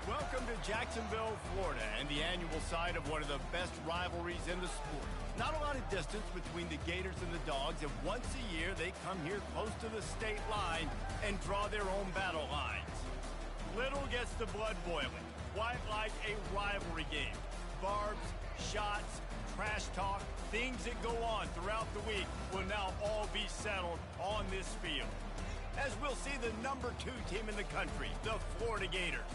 Welcome to Jacksonville, Florida, and the annual site of one of the best rivalries in the sport. Not a lot of distance between the Gators and the Dogs, and once a year they come here close to the state line and draw their own battle lines. Little gets the blood boiling, quite like a rivalry game. Barbs, shots, trash talk, things that go on throughout the week will now all be settled on this field. As we'll see the number 2 team in the country, the Florida Gators,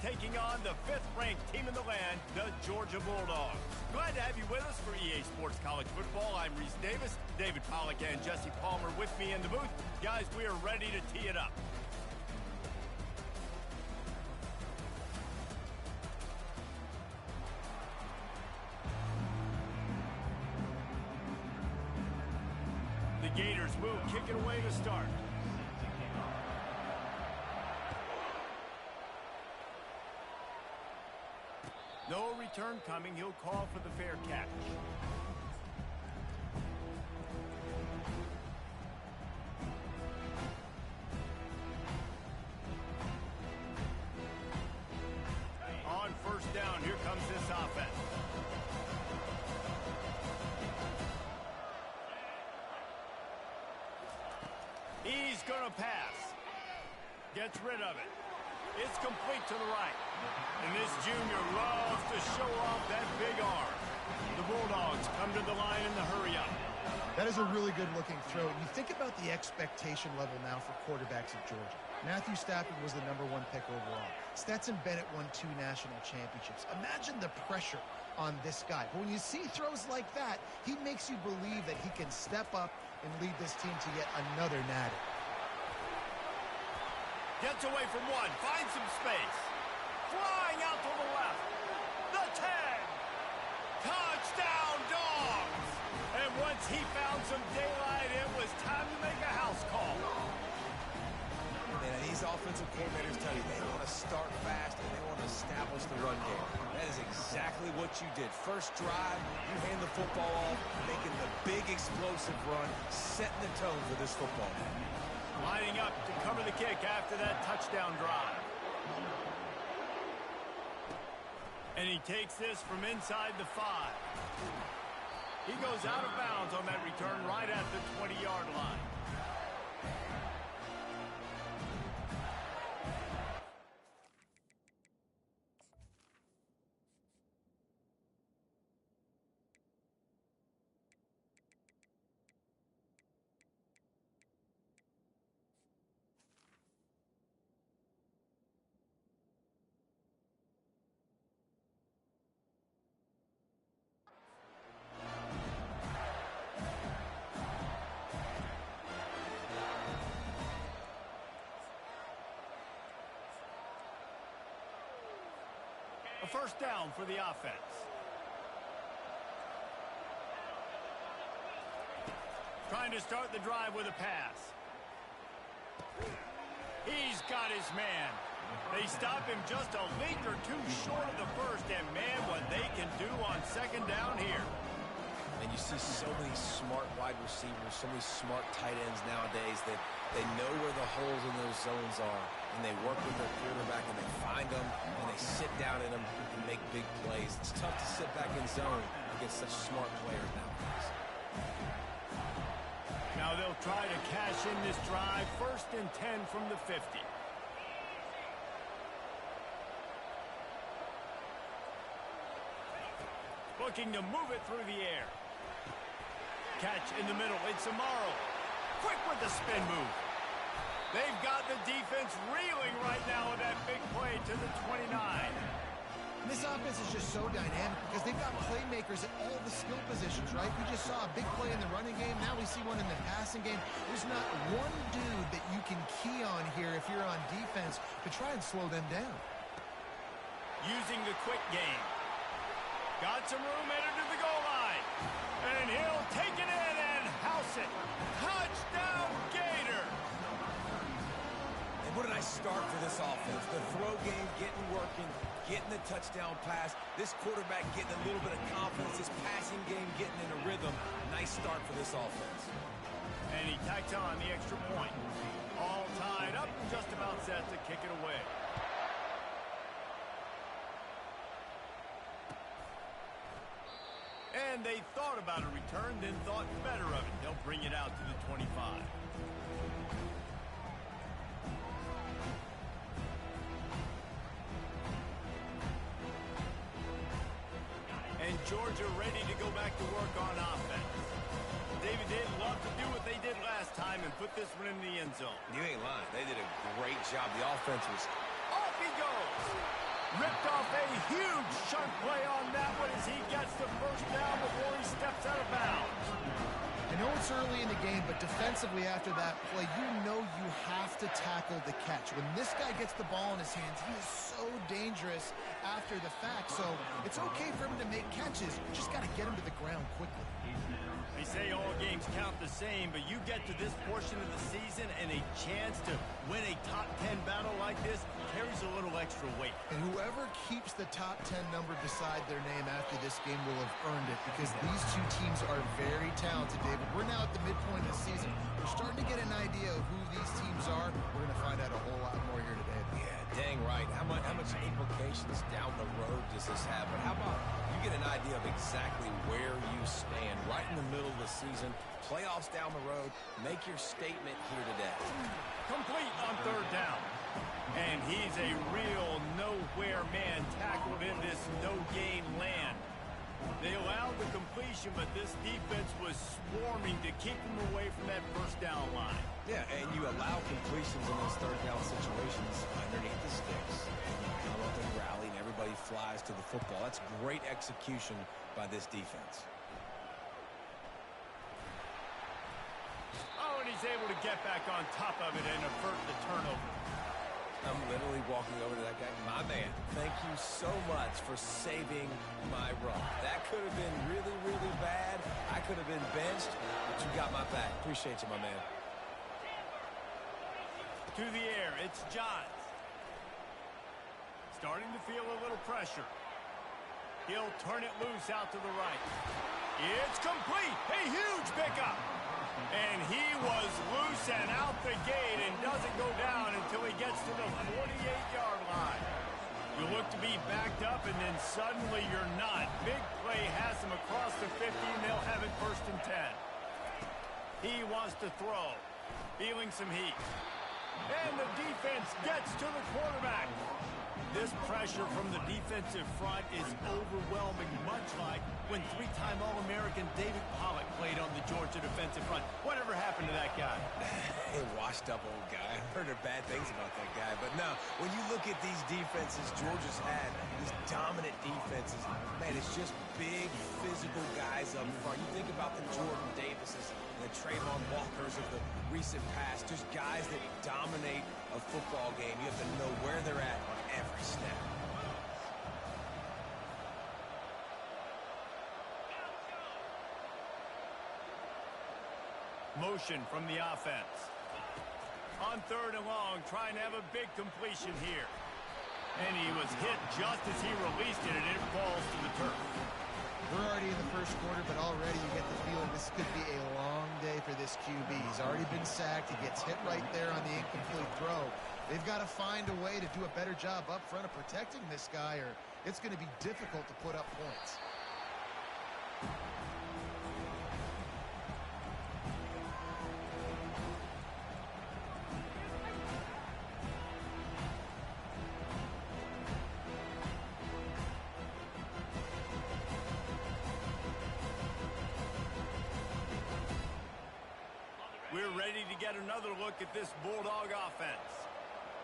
taking on the 5th-ranked team in the land, the Georgia Bulldogs. Glad to have you with us for EA Sports College Football. I'm Reese Davis, David Pollack and Jesse Palmer with me in the booth. Guys, we are ready to tee it up. The Gators will kick it away to start. No return coming. He'll call for the fair catch. On first down, here comes this offense. He's going to pass. Gets rid of it. It's complete to the right. And this junior loves to show off that big arm. The Bulldogs come to the line in the hurry-up. That is a really good-looking throw. You think about the expectation level now for quarterbacks at Georgia. Matthew Stafford was the #1 pick overall. Stetson Bennett won 2 national championships. Imagine the pressure on this guy. But when you see throws like that, he makes you believe that he can step up and lead this team to yet another natty. Gets away from one, finds some space. Flying out to the left. The 10. Touchdown, Dogs! And once he found some daylight, it was time to make a house call. Man, these offensive coordinators tell you they want to start fast and they want to establish the run game. That is exactly what you did. First drive, you hand the football off, making the big explosive run, setting the tone for this football game. Lining up to cover the kick after that touchdown drive. And he takes this from inside the 5. He goes out of bounds on that return right at the 20-yard line. A first down for the offense. Trying to start the drive with a pass. He's got his man. They stop him just a leak or 2 short of the first, and man, what they can do on second down here. And you see so many smart wide receivers, so many smart tight ends nowadays that they know where the holes in those zones are, and they work with their quarterback, and they find them, and they sit down in them and make big plays. It's tough to sit back in zone against such smart players nowadays. Now they'll try to cash in this drive. 1st and 10 from the 50. Looking to move it through the air. Catch in the middle. It's Amaro. Quick with the spin move. They've got the defense reeling right now with that big play to the 29. This offense is just so dynamic because they've got playmakers at all the skill positions, right? We just saw a big play in the running game. Now we see one in the passing game. There's not one dude that you can key on here if you're on defense to try and slow them down. Using the quick game. Got some room headed to the goal line. And he'll take it in and house it. Touchdown, Gator! And what a nice start for this offense. The throw game getting working, getting the touchdown pass. This quarterback getting a little bit of confidence. This passing game getting in a rhythm. Nice start for this offense. And he tacks on the extra point. All tied up and just about set to kick it away. And they thought about a return, then thought better of it. They'll bring it out to the 25. And Georgia ready to go back to work on offense. David, they'd love to do what they did last time and put this one in the end zone. You ain't lying. They did a great job. The offense was... Off he goes! Ripped off a huge chunk play on that one as he gets the first down before he steps out of bounds. I know it's early in the game, but defensively after that play, you know you have to tackle the catch. When this guy gets the ball in his hands, he is so dangerous after the fact. So it's okay for him to make catches. You just got to get him to the ground quickly. They say all games count the same, but you get to this portion of the season and a chance to win a top 10 battle like this carries a little extra weight. And whoever keeps the top 10 number beside their name after this game will have earned it, because these two teams are very talented, David. We're now at the midpoint of the season. We're starting to get an idea of who these teams are. We're going to find out a whole lot more here today. Yeah, dang right. How much implications down the road does this have? But how about you get an idea of exactly where you stand right in the middle of the season, playoffs down the road, make your statement here today. Complete on third down. And he's a real nowhere man tackled in this no-gain land. They allowed the completion, but this defense was swarming to keep him away from that first down line. Yeah, and you allow completions in those third down situations underneath the sticks. And you come up and rally, and everybody flies to the football. That's great execution by this defense. Oh, and he's able to get back on top of it and avert the turnover. I'm literally walking over to that guy. My man, thank you so much for saving my run. That could have been really, really bad. I could have been benched, but you got my back. Appreciate you, my man. To the air, it's Johns. Starting to feel a little pressure. He'll turn it loose out to the right. It's complete. A huge pickup. And he was loose and out the gate and doesn't go down until he gets to the 48-yard line. You look to be backed up, and then suddenly you're not. Big play has him across the 50, and they'll have it 1st and 10. He wants to throw. Feeling some heat. And the defense gets to the quarterback. This pressure from the defensive front is overwhelming, much like when three-time All-American David Pollock played on the Georgia defensive front. Whatever happened to that guy? A washed-up old guy. I've heard bad things about that guy. But no, when you look at these defenses Georgia's had, these dominant defenses, man, it's just big, physical guys up front. You think about the Jordan Davises and the Trayvon Walkers of the recent past, just guys that dominate a football game. You have to know where they're at on every snap. Motion from the offense. On 3rd and long, trying to have a big completion here. And he was hit just as he released it, and it falls to the turf. We're already in the first quarter, but already you get the feeling this could be a long day for this QB. He's already been sacked. He gets hit right there on the incomplete throw. They've got to find a way to do a better job up front of protecting this guy, or it's going to be difficult to put up points. We're ready to get another look at this Bulldog offense.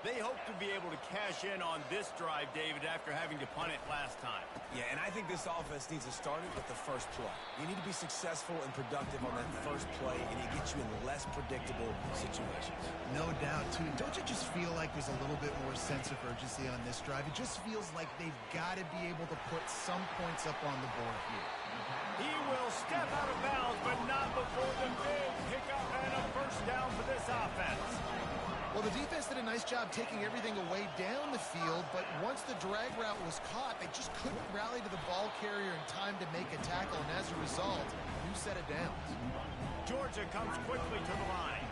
They hope to be able to cash in on this drive, David, after having to punt it last time. Yeah, and I think this offense needs to start it with the first play. You need to be successful and productive on that first play, and it gets you in less predictable situations. No doubt, too. Don't you just feel like there's a little bit more sense of urgency on this drive? It just feels like they've got to be able to put some points up on the board here. He will step out of bounds, but not before the big pickup and a first down for this offense. Well, the defense did a nice job taking everything away down the field, but once the drag route was caught, they just couldn't rally to the ball carrier in time to make a tackle, and as a result, new set of downs. Georgia comes quickly to the line.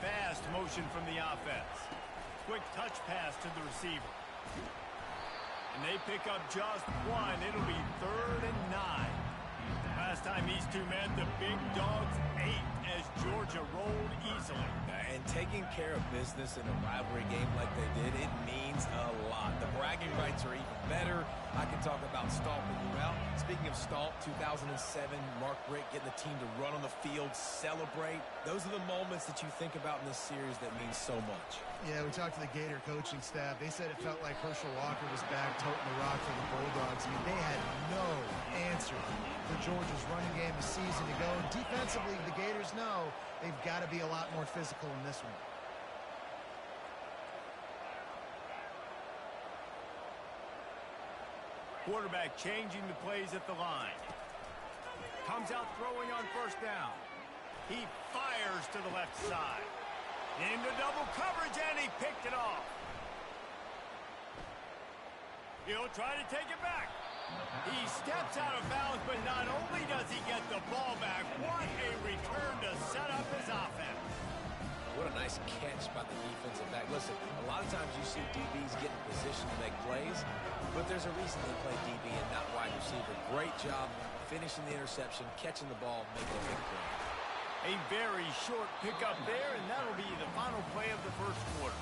Fast motion from the offense. Quick touch pass to the receiver. And they pick up just one. It'll be 3rd and 9. Last time these two met, the big dogs ate as Georgia rolled easily. And taking care of business in a rivalry game like they did, it means a lot. The bragging rights are even better. I can talk about stomping you out. Speaking of stomp, 2007, Mark Richt getting the team to run on the field, celebrate. Those are the moments that you think about in this series that mean so much. Yeah, we talked to the Gator coaching staff. They said it felt like Herschel Walker was back toting the rock for the Bulldogs. I mean, they had no answer for Georgia's running game a season ago. Defensively, the Gators know they've got to be a lot more physical in this one. Quarterback changing the plays at the line. Comes out throwing on 1st down. He fires to the left side. Into double coverage, and he picked it off. He'll try to take it back. He steps out of bounds, but not only does he get the ball back, what a return to set up his offense. What a nice catch by the defensive back. Listen, a lot of times you see DBs get in position to make plays, but there's a reason they play DB and not wide receiver. Great job finishing the interception, catching the ball, making a big play. A very short pickup there, and that'll be the final play of the 1st quarter.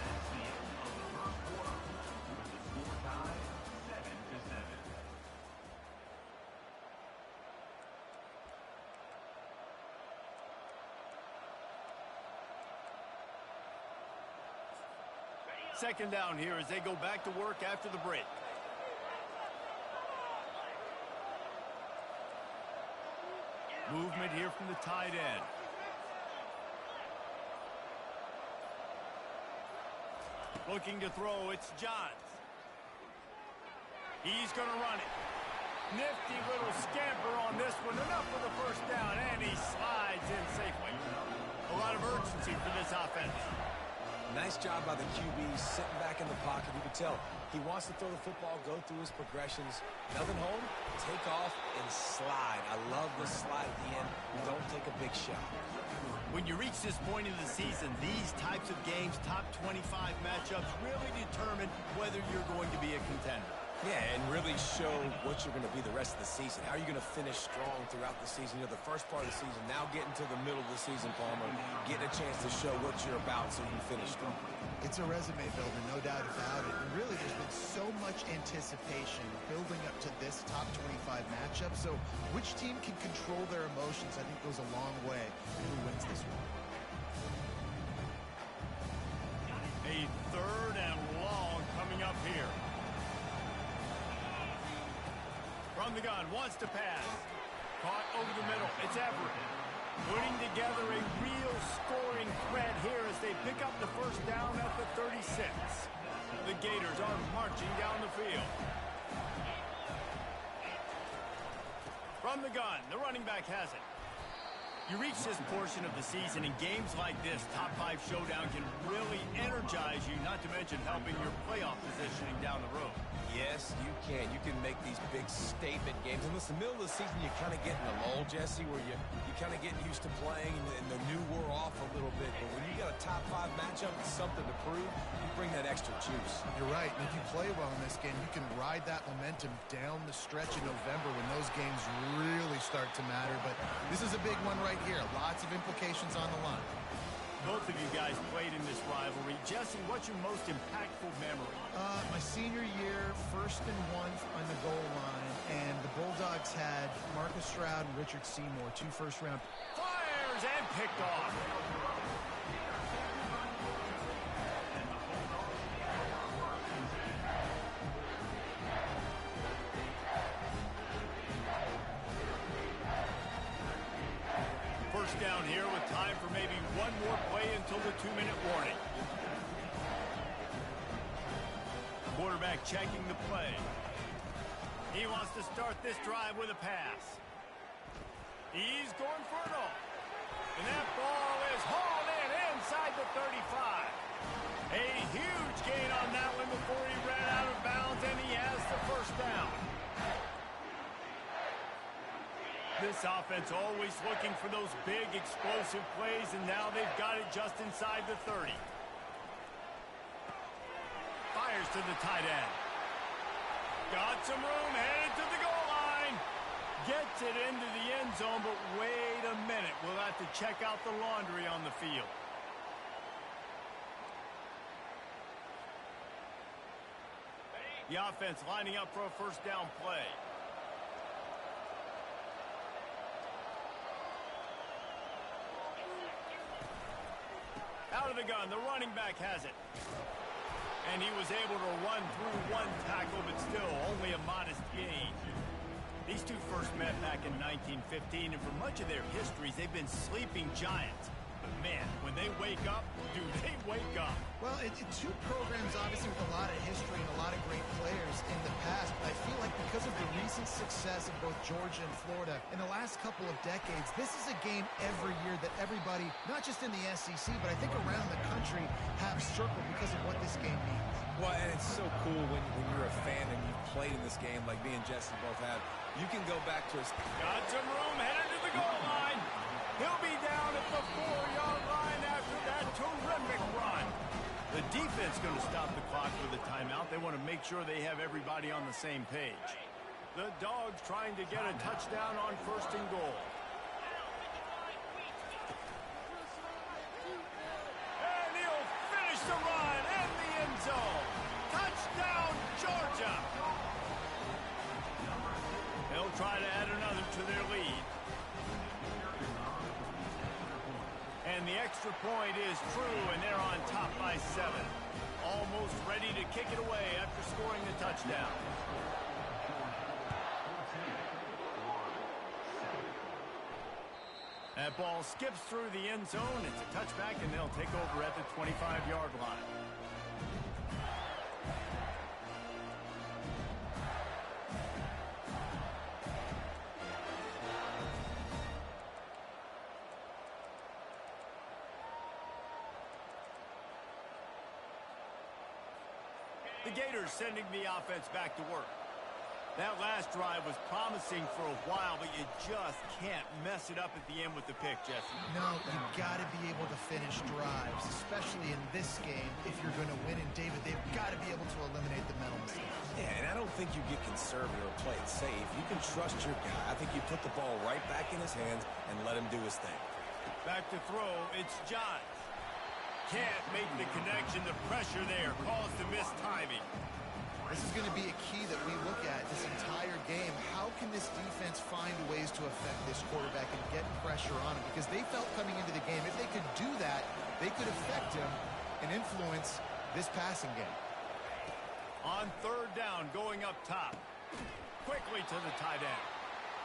Second down here as they go back to work after the break. Movement here from the tight end. Looking to throw, it's Johns. He's going to run it. Nifty little scamper on this one. Enough for the 1st down, and he slides in safely. A lot of urgency for this offense. Nice job by the QB, sitting back in the pocket. You can tell he wants to throw the football, go through his progressions. Nothing home, take off, and slide. I love the slide at the end. Don't take a big shot. When you reach this point in the season, these types of games, top 25 matchups, really determine whether you're going to be a contender. Yeah, and really show what you're going to be the rest of the season. How are you going to finish strong throughout the season? You know, the first part of the season, now getting to the middle of the season, Palmer, getting a chance to show what you're about so you can finish strong. It's a resume builder, no doubt about it. And really, there's been so much anticipation building up to this top 25 matchup. So which team can control their emotions, I think, goes a long way in who wins this one. A 3rd and long coming up here. From the gun, wants to pass. Caught over the middle. It's Everett. Putting together a real scoring threat here as they pick up the 1st down at the 36. The Gators are marching down the field. From the gun, the running back has it. You reach this portion of the season, and games like this, top 5 showdown, can really energize you, not to mention helping your playoff positioning down the road. Yes, you can. You can make these big statement games. And listen, the middle of the season, you kind of get in a lull, Jesse, where you kind of get used to playing and the new wore off a little bit. But when you got a top 5 matchup and something to prove, you bring that extra juice. You're right. And if you play well in this game, you can ride that momentum down the stretch in November when those games really start to matter. But this is a big one right here. Lots of implications on the line. Both of you guys played in this rivalry. Jesse, what's your most impactful memory? My senior year, 1st and 1 on the goal line, and the Bulldogs had Marcus Stroud and Richard Seymour, 2 first-round. Fires and picked off. First down here with time for maybe one more play until the 2-minute warning. Quarterback checking the play. He wants to start this drive with a pass. He's going for it all. And that ball is hauled in inside the 35. A huge gain on that one before he ran out of bounds, and he has the 1st down. This offense always looking for those big explosive plays, and now they've got it just inside the 30. Fires to the tight end. Got some room, headed to the goal line. Gets it into the end zone, but wait a minute. We'll have to check out the laundry on the field. The offense lining up for a first down play. Out of the gun, the running back has it. And he was able to run through one tackle, but still only a modest gain. These two first met back in 1915, and for much of their histories, they've been sleeping giants. But man, when they wake up, dude, they wake up. Well, it's two programs, obviously, with a lot of history and a lot of great players in the past. But I feel like because of the recent success of both Georgia and Florida in the last couple of decades, this is a game every year that everybody, not just in the SEC, but I think around the country, have circled because of what this game means. Well, and it's so cool when you're a fan and you've played in this game like me and Jesse both have. You can go back to his... Got some room, headed to the goal line. He'll be down at the 4-yard line after that terrific run. The defense going to stop the clock with a timeout. They want to make sure they have everybody on the same page. The Dogs trying to get a touchdown on first and goal. And he'll finish the run in the end zone. Touchdown, Georgia. They'll try to add another to their lead. And the extra point is true, and they're on top by 7. Almost ready to kick it away after scoring the touchdown. That ball skips through the end zone. It's a touchback, and they'll take over at the 25-yard line. The Gators sending the offense back to work. That last drive was promising for a while, but you just can't mess it up at the end with the pick, Jesse. No, you've got to be able to finish drives, especially in this game if you're going to win. And, David, they've got to be able to eliminate the mental mistakes. Yeah, and I don't think you get conservative or play it safe. You can trust your guy. I think you put the ball right back in his hands and let him do his thing. Back to throw, it's John. Can't make the connection. The pressure there caused the missed timing. This is going to be a key that we look at this entire game. How can this defense find ways to affect this quarterback and get pressure on him? Because they felt coming into the game, if they could do that, they could affect him and influence this passing game. On third down, going up top. Quickly to the tight end.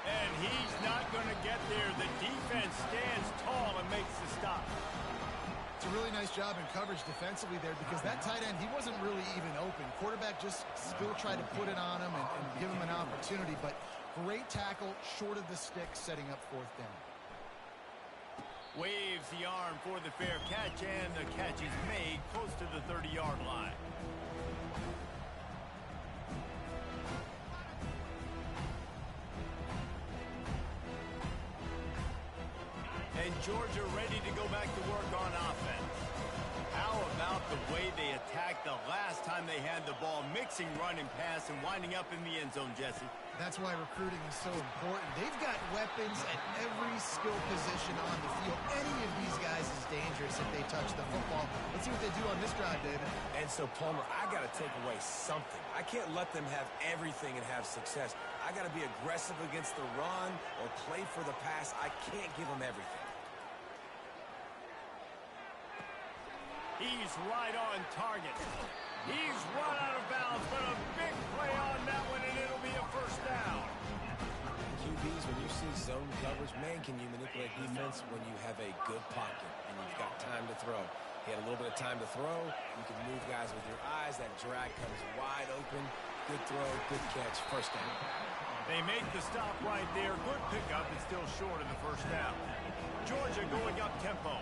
And he's not going to get there. The defense stands tall and makes the stop. It's a really nice job in coverage defensively there because that tight end, he wasn't really even open. Quarterback just still tried to put it on him and give him an opportunity, but great tackle, short of the stick, setting up fourth down. Waves the arm for the fair catch, and the catch is made close to the 30-yard line. And Georgia ready to go back to work on offense. How about the way they attacked the last time they had the ball, mixing run and pass and winding up in the end zone, Jesse? That's why recruiting is so important. They've got weapons at every skill position on the field. Any of these guys is dangerous if they touch the football. Let's see what they do on this drive, David. And so, Palmer, I got to take away something. I can't let them have everything and have success. I got to be aggressive against the run or play for the pass. I can't give them everything. He's right on target. He's run out of bounds, but a big play on that one, and it'll be a first down. QBs, when you see zone coverage, man, can you manipulate defense when you have a good pocket and you've got time to throw. He had a little bit of time to throw. You can move guys with your eyes. That drag comes wide open. Good throw, good catch, first down. They make the stop right there. Good pickup, and still short of the first down. Georgia going up tempo.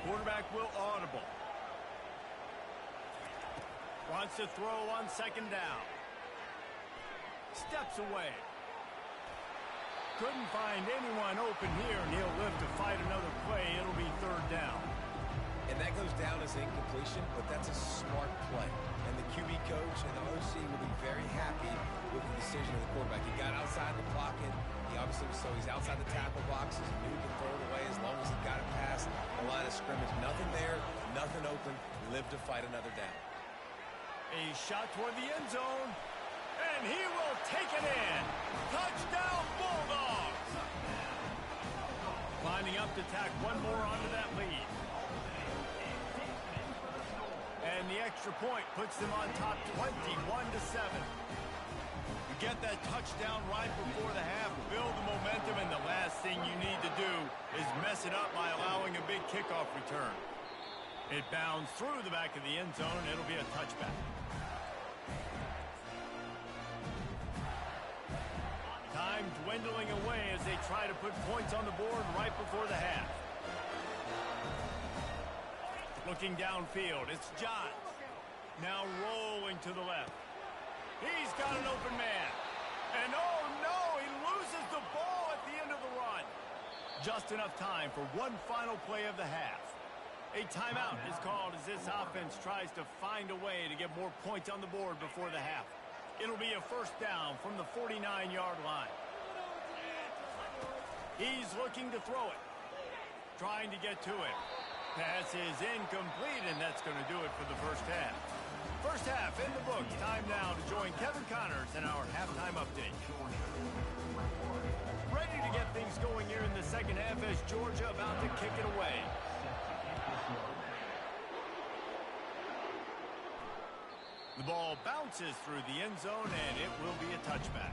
Quarterback will audible. Wants to throw on second down. Steps away. Couldn't find anyone open here, and he'll live to fight another play. It'll be third down. And that goes down as incompletion, but that's a smart play. And the QB coach and the OC will be very happy with the decision of the quarterback. He got outside the pocket. He obviously was, so he's outside the tackle boxes. He knew he could throw it away as long as he got it past the line of scrimmage. Nothing there, nothing open. Live to fight another down. A shot toward the end zone, and he will take it in. Touchdown, Bulldogs! Lining up to tack one more onto that lead. And the extra point puts them on top 21-7. You get that touchdown right before the half, build the momentum, and the last thing you need to do is mess it up by allowing a big kickoff return. It bounds through the back of the end zone. It'll be a touchback. Time dwindling away as they try to put points on the board right before the half. Looking downfield, it's Johns. Now rolling to the left. He's got an open man. And oh no, he loses the ball at the end of the run. Just enough time for one final play of the half. A timeout is called as this offense tries to find a way to get more points on the board before the half. It'll be a first down from the 49-yard line. He's looking to throw it. Trying to get to it. Pass is incomplete, and that's going to do it for the first half. First half in the books. Time now to join Kevin Connors in our halftime update. Ready to get things going here in the second half as Georgia about to kick it away. The ball bounces through the end zone, and it will be a touchback.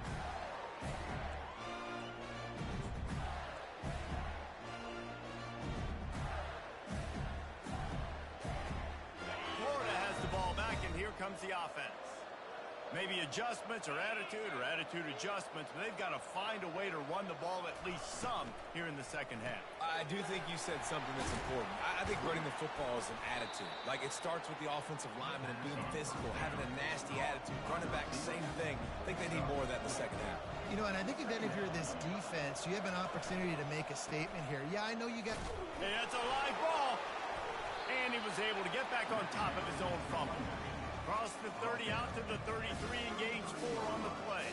Florida has the ball back, and here comes the offense. Maybe adjustments or attitude adjustments, but they've got to find a way to run the ball at least some here in the second half. I do think you said something that's important. I think running the football is an attitude. Like, it starts with the offensive lineman and being physical, having a nasty attitude. Running back, same thing. I think they need more of that in the second half. You know, and I think if you're this defense, you have an opportunity to make a statement here. Yeah, I know you got... Hey, that's a live ball. And he was able to get back on top of his own fumble. Cross the 30 out to the 33 and gains 4 on the play.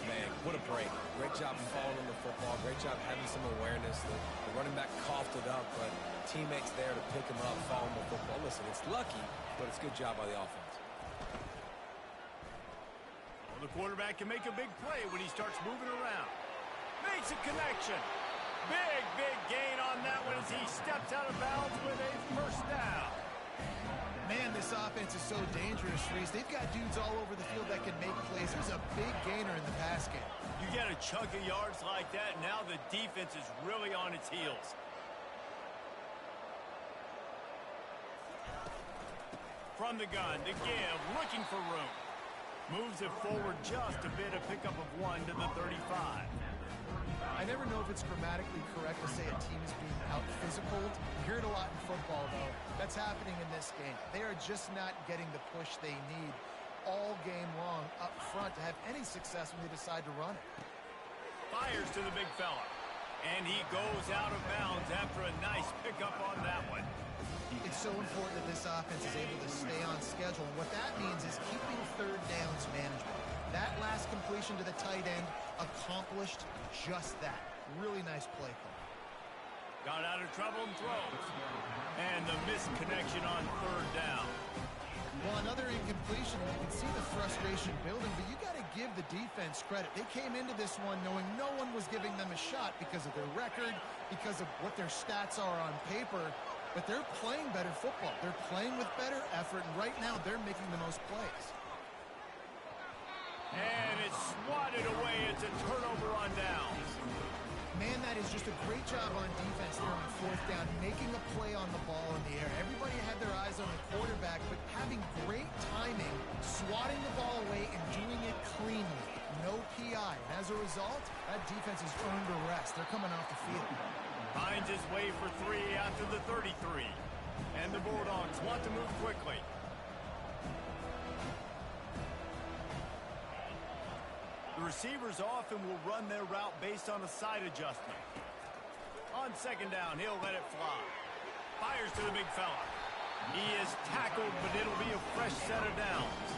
Man, what a break. Great job following the football. Great job having some awareness. The running back coughed it up, but teammates there to pick him up, following the football. Listen, it's lucky, but it's a good job by the offense. Well, the quarterback can make a big play when he starts moving around. Makes a connection. Big gain on that one as he steps out of bounds with a first down. Man, this offense is so dangerous, Reese. They've got dudes all over the field that can make plays. There's a big gainer in the pass game. You get a chunk of yards like that, now the defense is really on its heels. From the gun to give, looking for room. Moves it forward just a bit, a pickup of 1 to the 35. I never know if it's grammatically correct to say a team is being out-physical. You hear it a lot in football, though. That's happening in this game. They are just not getting the push they need all game long up front to have any success when they decide to run it. Fires to the big fella. And he goes out of bounds after a nice pickup on that one. It's so important that this offense is able to stay on schedule. And what that means is keeping third downs manageable. That last completion to the tight end accomplished just that. Really nice play call. Got out of trouble and throws. And the missed connection on third down. Well, another incompletion. You can see the frustration building, but you got to give the defense credit. They came into this one knowing no one was giving them a shot because of their record, because of what their stats are on paper, but they're playing better football. They're playing with better effort, and right now they're making the most plays. And it's swatted away. It's a turnover on downs. Man, that is just a great job on defense there on fourth down, making a play on the ball in the air. Everybody had their eyes on the quarterback, but having great timing, swatting the ball away, and doing it cleanly. No PI. And as a result, that defense has earned a rest. They're coming off the field. Finds his way for 3 after the 33. And the Bulldogs want to move quickly. The receivers often will run their route based on a side adjustment. On second down, he'll let it fly. Fires to the big fella. He is tackled, but it'll be a fresh set of downs.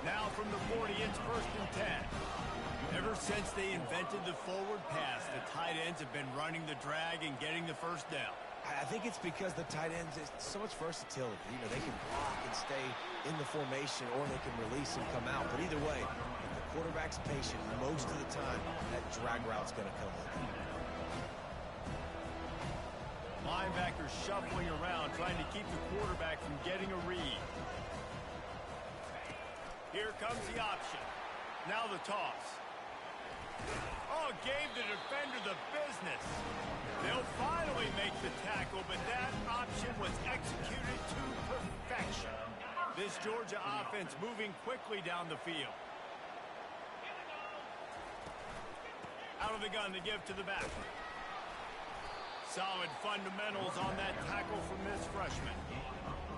Now from the 40, it's 1st and 10. Ever since they invented the forward pass, the tight ends have been running the drag and getting the first down. I think it's because the tight ends is so much versatility. You know, they can block and stay in the formation, or they can release and come out. But either way, if the quarterback's patient, most of the time, that drag route's going to come with it. Linebackers shuffling around, trying to keep the quarterback from getting a read. Here comes the option. Now the toss. Oh, gave the defender the business. They'll finally make the tackle, but that option was executed to perfection. This Georgia offense moving quickly down the field. Out of the gun to give to the back. Solid fundamentals on that tackle from this freshman.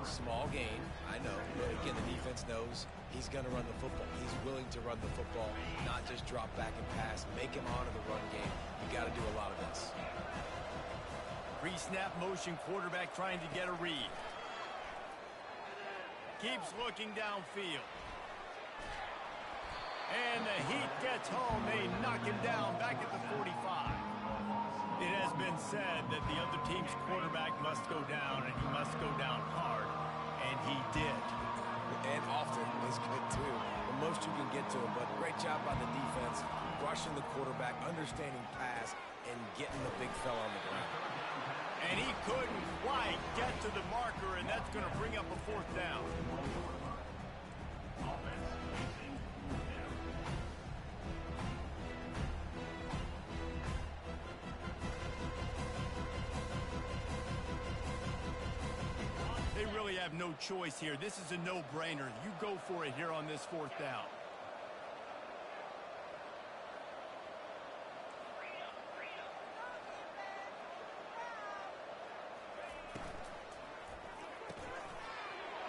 Small gain, I know. But again, the defense knows he's going to run the football. He's willing to run the football, not just drop back and pass. Make him honor the run game. You got to do a lot of this. Pre-snap motion quarterback trying to get a read. Keeps looking downfield. And the heat gets home. They knock him down back at the 45. It has been said that the other team's quarterback must go down, and he must go down hard, and he did. And often is good, too. The most you can get to him, but great job by the defense, rushing the quarterback, understanding pass, and getting the big fella on the ground. And he couldn't quite get to the marker, and that's going to bring up a 4th down. They really have no choice here. This is a no-brainer. You go for it here on this 4th down.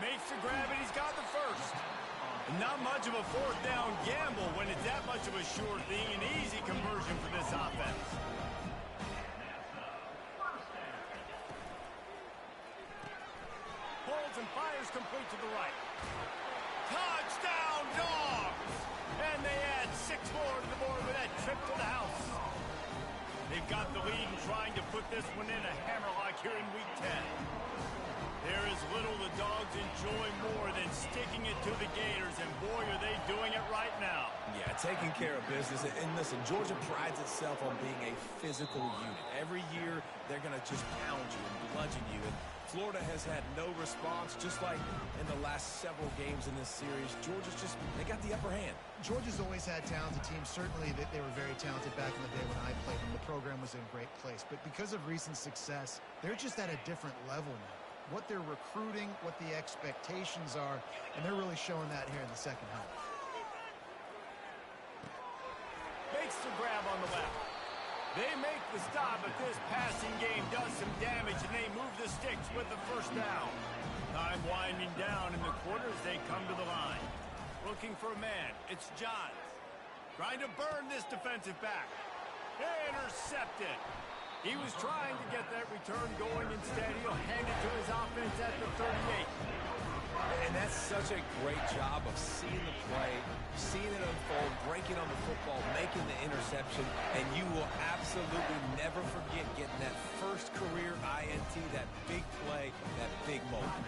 Makes the grab, and he's got the first. Not much of a 4th down gamble when it's that much of a sure thing. An easy conversion for this offense. Holds and fires complete to the right. Touchdown, Dogs! And they add 6 more to the board with that trip to the house. They've got the lead and trying to put this one in a hammerlock here in Week 10. There is little the Dogs enjoy more than sticking it to the Gators, and boy, are they doing it right now. Yeah, taking care of business. And listen, Georgia prides itself on being a physical unit. Every year, they're going to just pound you and bludgeon you. And Florida has had no response, just like in the last several games in this series. Georgia's just, they got the upper hand. Georgia's always had talented teams. Certainly, they were very talented back in the day when I played them. The program was in a great place. But because of recent success, they're just at a different level now. What they're recruiting, what the expectations are, and they're really showing that here in the second half. Makes the grab on the left. They make the stop, but this passing game does some damage, and they move the sticks with the 1st down. Time winding down in the quarter as they come to the line. Looking for a man. It's Johns. Trying to burn this defensive back. Intercepted. He was trying to get that return going. Instead, he'll hand it to his offense at the 38. And that's such a great job of seeing the play, seeing it unfold, breaking on the football, making the interception, and you will absolutely never forget getting that first career INT, that big play, that big moment.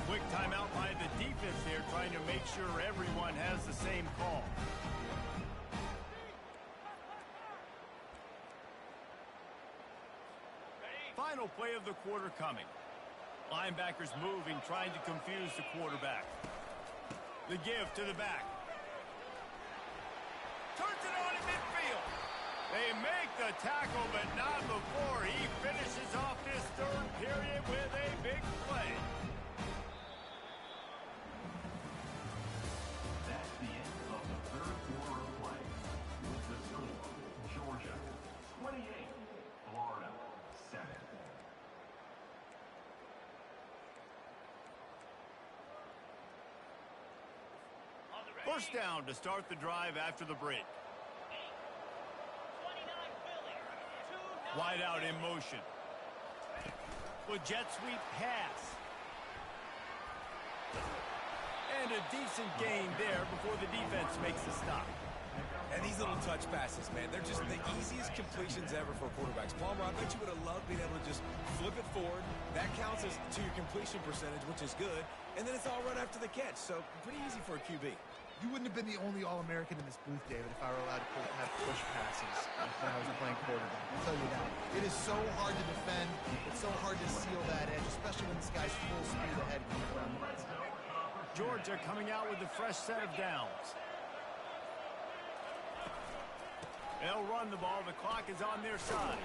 Quick timeout by the defense there, trying to make sure everyone has the same call. Final play of the quarter coming. Linebackers moving, trying to confuse the quarterback. The give to the back. Turns it on in midfield. They make the tackle, but not before he finishes off this 3rd period with a big play. That's the end of the 3rd quarter of play. With the score, Georgia 28, Florida 7. First down to start the drive after the break. Wide out in motion. with jet sweep pass. And a decent gain there before the defense makes the stop. And these little touch passes, man, they're just the easiest completions ever for quarterbacks. Palmer, I bet you would have loved being able to just flip it forward. That counts as to your completion percentage, which is good. And then it's all run after the catch, so pretty easy for a QB. You wouldn't have been the only All-American in this booth, David, if I were allowed to have push passes when I was playing quarterback. I'll tell you that. It is so hard to defend. It's so hard to seal that edge, especially when this guy's full speed ahead coming around the right side. Georgia coming out with a fresh set of downs. They'll run the ball. The clock is on their side.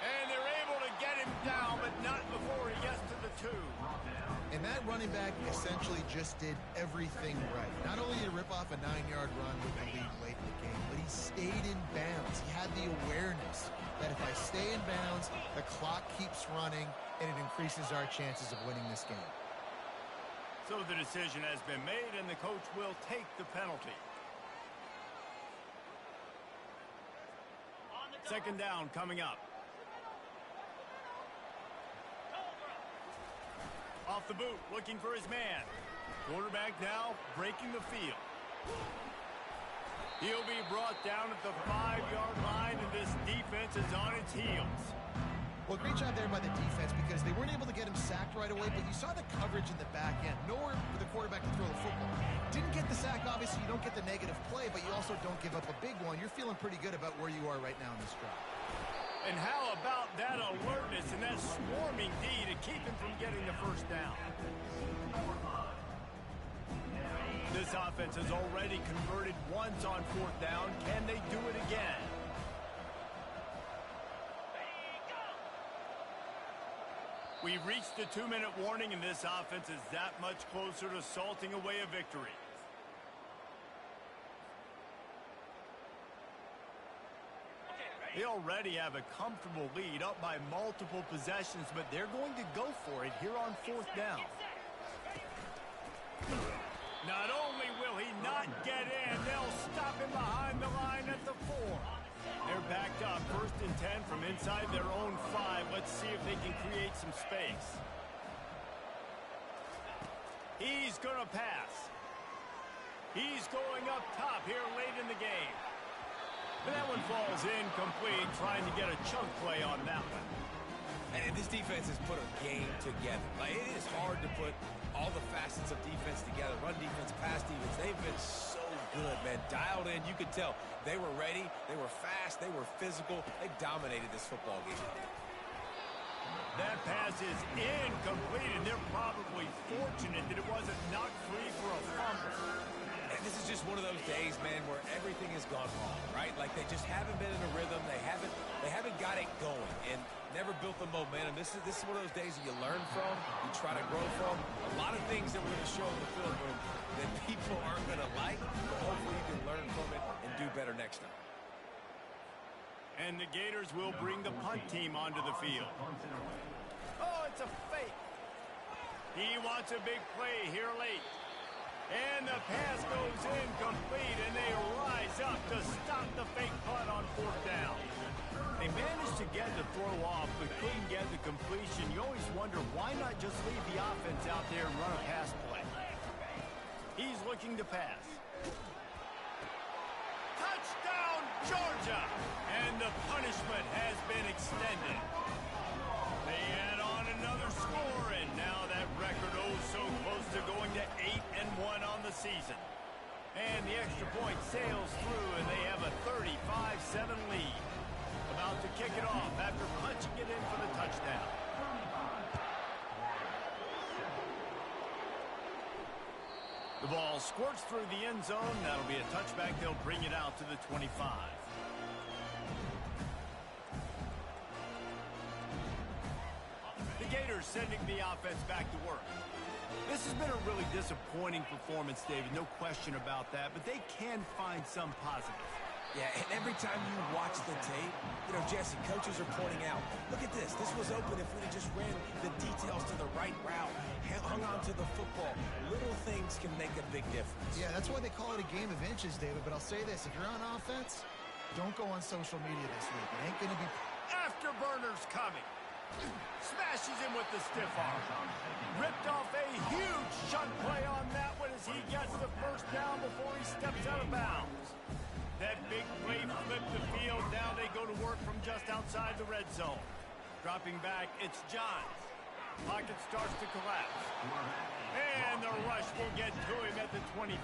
And they're able to get him down, but not before he gets to the 2. And that running back essentially just did everything right. Not only did he rip off a 9-yard run with the lead late in the game, but he stayed in bounds. He had the awareness that if I stay in bounds, the clock keeps running, and it increases our chances of winning this game. So the decision has been made, and the coach will take the penalty. Second down coming up. Off the boot, looking for his man. Quarterback now breaking the field. He'll be brought down at the 5-yard line, and this defense is on its heels. Well, great job there by the defense because they weren't able to get him sacked right away, but you saw the coverage in the back end. Nowhere for the quarterback to throw the football. Didn't get the sack, obviously. You don't get the negative play, but you also don't give up a big one. You're feeling pretty good about where you are right now in this drive. And how about that alertness and that swarming D to keep him from getting the first down? This offense has already converted once on 4th down. Can they do it again? We've reached the 2-minute warning, and this offense is that much closer to salting away a victory. They already have a comfortable lead, up by multiple possessions, but they're going to go for it here on 4th down. Not only will he not get in, they'll stop him behind the line at the 4. They're backed up, 1st and 10 from inside their own 5. Let's see if they can create some space. He's going to pass. He's going up top here late in the game. But that one falls incomplete, trying to get a chunk play on that one. And this defense has put a game together. Like, it is hard to put all the facets of defense together. Run defense, pass defense. They've been so good, man. Dialed in. You could tell they were ready. They were fast. They were physical. They dominated this football game. That pass is incomplete, and they're probably fortunate that it wasn't knocked free for a fumble. And this is just one of those days, man, where everything has gone wrong, right? Like they just haven't been in a rhythm. They haven't got it going and never built the momentum. This is one of those days that you learn from, you try to grow from. A lot of things that we're going to show in the film room that people aren't going to like, but hopefully you can learn from it and do better next time. And the Gators will bring the punt team onto the field. Oh, it's a fake. He wants a big play here late. And the pass goes incomplete, and they rise up to stop the fake punt on 4th down. They managed to get the throw off, but couldn't get the completion. You always wonder, why not just leave the offense out there and run a pass play? He's looking to pass. Touchdown, Georgia! And the punishment has been extended. They add on another score, and now that record so close to going to 8-1 on the season. And the extra point sails through, and they have a 35-7 lead. About to kick it off after punching it in for the touchdown. The ball squirts through the end zone. That'll be a touchback. They'll bring it out to the 25. The Gators sending the offense back to work. This has been a really disappointing performance, David. No question about that, but they can find some positives. Yeah, and every time you watch the tape, Jesse, coaches are pointing out, look at this. This was open if we just ran the details to the right route, hung on to the football. Little things can make a big difference. Yeah, that's why they call it a game of inches, David. But I'll say this. If you're on offense, don't go on social media this week. It ain't going to be... Afterburners coming. Smashes him with the stiff arm. Ripped off a huge shunt play on that one as he gets the first down before he steps out of bounds. That big play flipped the field. Now they go to work from just outside the red zone. Dropping back, it's Johns. Pocket starts to collapse. And the rush will get to him at the 25.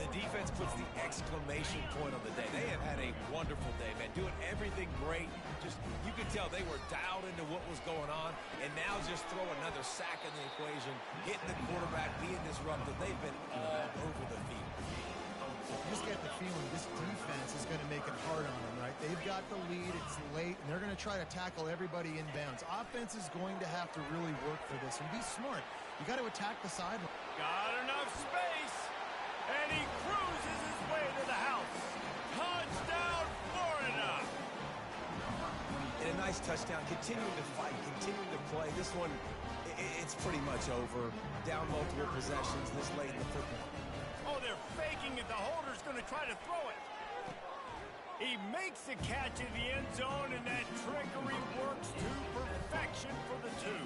The defense puts the exclamation point on the day. They have had a wonderful day, man. Doing everything great. Just, you could tell they were dialed into what was going on. And now just throw another sack in the equation. Hitting the quarterback, being disruptive. They've been all over the field. You just get the feeling this defense is going to make it hard on them, right? They've got the lead. It's late, and they're going to try to tackle everybody inbounds. Offense is going to have to really work for this and be smart. You got to attack the sideline. Got enough space, and he cruises his way to the house. Touchdown, Florida! And a nice touchdown. Continuing to fight, continuing to play. This one, it's pretty much over. Down multiple possessions this late in the football. Oh, they're faking it. The holder's going to try to throw it. He makes the catch in the end zone, and that trickery works to perfection for the two.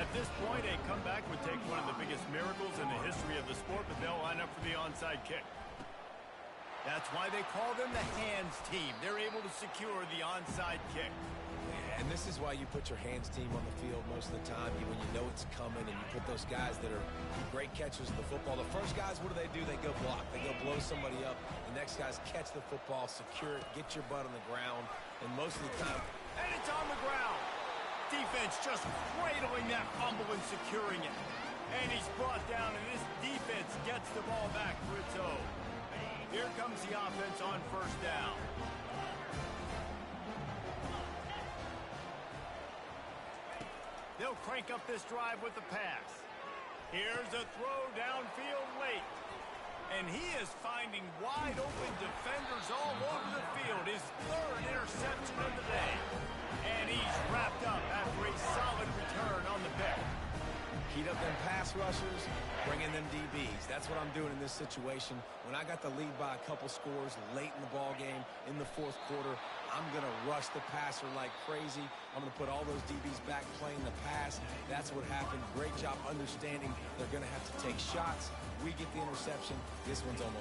At this point, a comeback would take one of the biggest miracles in the history of the sport, but they'll line up for the onside kick. That's why they call them the hands team. They're able to secure the onside kick. And this is why you put your hands team on the field most of the time when you know it's coming, and you put those guys that are great catchers of the football. The first guys, what do? They go block. They go blow somebody up. The next guys catch the football, secure it, get your butt on the ground, and most of the time... And it's on the ground. Defense just cradling that fumble and securing it. And he's brought down, and this defense gets the ball back for its own. Here comes the offense on first down. They'll crank up this drive with the pass. Here's a throw downfield late. And he is finding wide open defenders all over the field. His third interception of the day. And he's wrapped up after a solid return on the pick. Heat up them pass rushers, bring in them DBs. That's what I'm doing in this situation. When I got the lead by a couple scores late in the ball game in the fourth quarter, I'm going to rush the passer like crazy. I'm going to put all those DBs back playing the pass. That's what happened. Great job understanding they're going to have to take shots. We get the interception. This one's almost